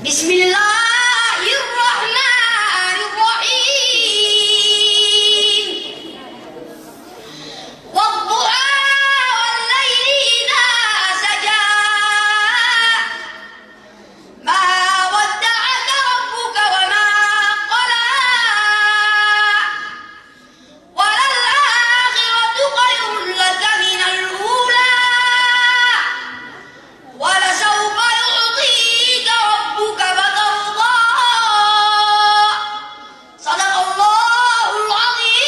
بسم الله الرحمن الرحيم والضحى والليل إذا سجى ما ودعك ربك وما قلى وللآخرة خير لك من الأولى ولسوف يعطيك ربك فترضى صدق الله العظيم.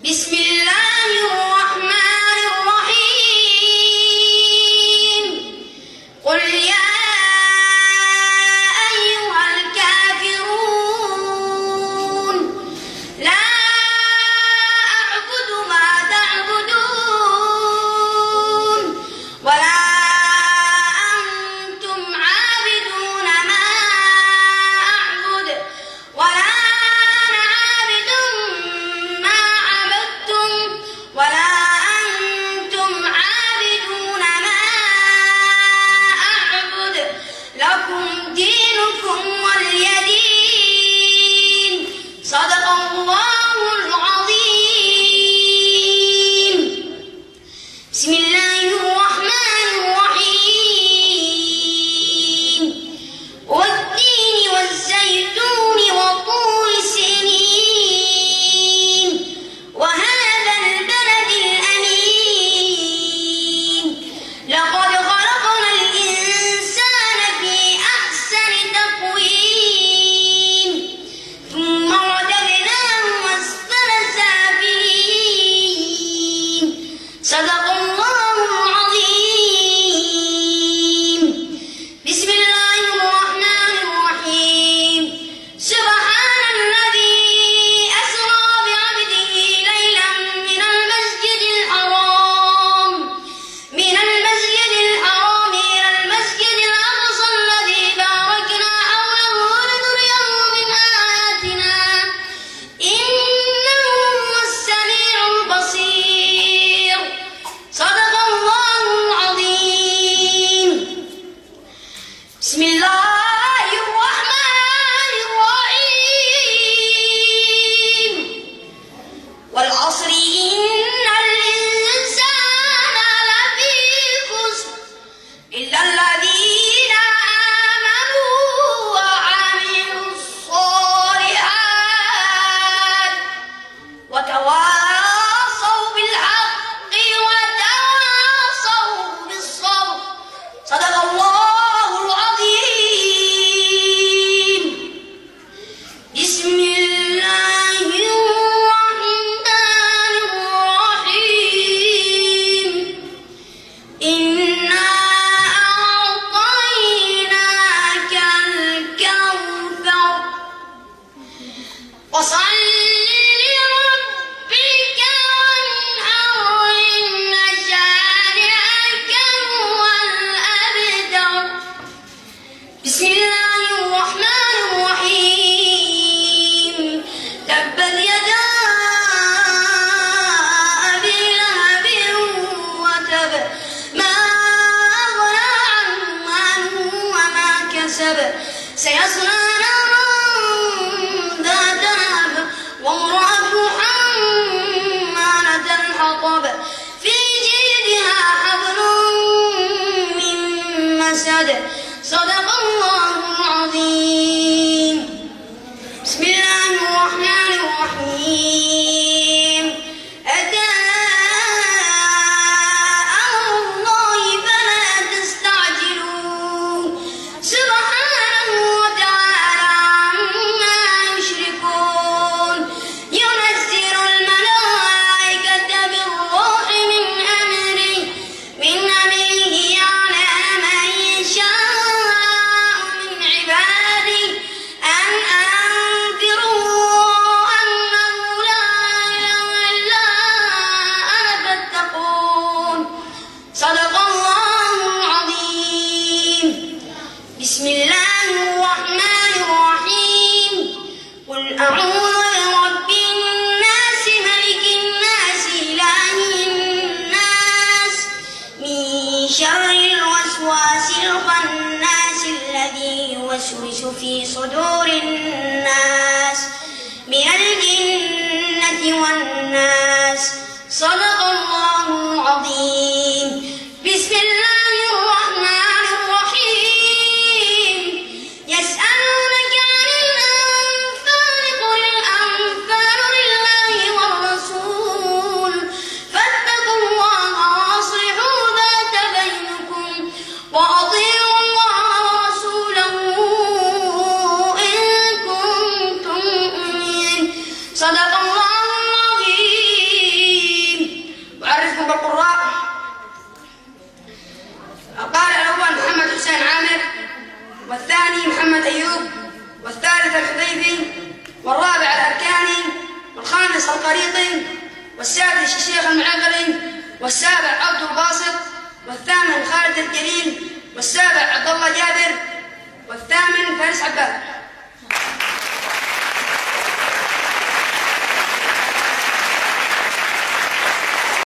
بسم الله الرحمن الرحيم قل يا أيها الكافرون لا أعبد ما تعبدون ولا أنتم عابدون ما أعبد ولا أنا عابد ما عبدتم ولا أنتم عابدون ما أعبد لكم دينكم ولي دين. صدق الله العظيم. بسم الله الرحمن الرحيم والتين والزيتون وطور سينين وهذا البلد الأمين لقد خلقنا الإنسان في أحسن تقويم ثم رددناه أسفل سافلين. صدق الله العظيم. بسم الله الرحمن الرحيم سبحان الذي أسرى بعبده ليلا من المسجد الحرام إلى المسجد الأقصى الذي باركنا حوله لنريه من آياتنا إنه هو السميع البصير. صدق الله العظيم. بسم الله الرحمن الرحيم والعصر إن الإنسان لفي خسر إلا الذين آمنوا وعملوا الصالحات وتواصوا بالحق وتواصوا بالصبر. صدق الله العظيم. بسم الله الرحمن الرحيم إنا أعطيناك الكوثر فصل لربك وانحر إن شانئك هو الأبتر. بسم الله الرحمن الرحيم تبت يدا أبي لهب وتب ما أغنى عنه ماله وما كسب سيصلى نارا ذات لهب وامرأته حمالة الحطب في جيدها حبل من مسد. صدق الله العظيم. بسم الله الرحمن الرحيم أتى أمر الله فلا تستعجلوه سبحانه وتعالى عما يشركون ينزل الملائكة بالروح من أمره على من يشاء من عباده أن أنذروا أنه لا إله إلا أنا فاتقون. صدق الله العظيم. بسم الله الرحمن الرحيم قل أعوذ برب الناس ملك الناس إله الناس من شر الوسواس الخناس الذي يوسوس في صدور الناس من الجنة والناس. صدق الله العظيم. بسم الله الرحمن الرحيم. يسألونك عن الأنفال قل الأنفال لله والرسول فاتقوا الله وأصلحوا ذات بينكم وأطيعوا الله ورسوله إن كنتم مؤمنين. صدق الله العظيم. أعرفكم بالقراء. القارئ الأول محمد حسين عامر، والثاني محمد أيوب، والثالث الحذيفي، والرابع الأركاني، والخامس القريطي، والسادس الشيخ المعقلي، والسابع عبد الباسط، والثامن خالد الجليل، والسابع عبد الله جابر، والثامن فارس عباد.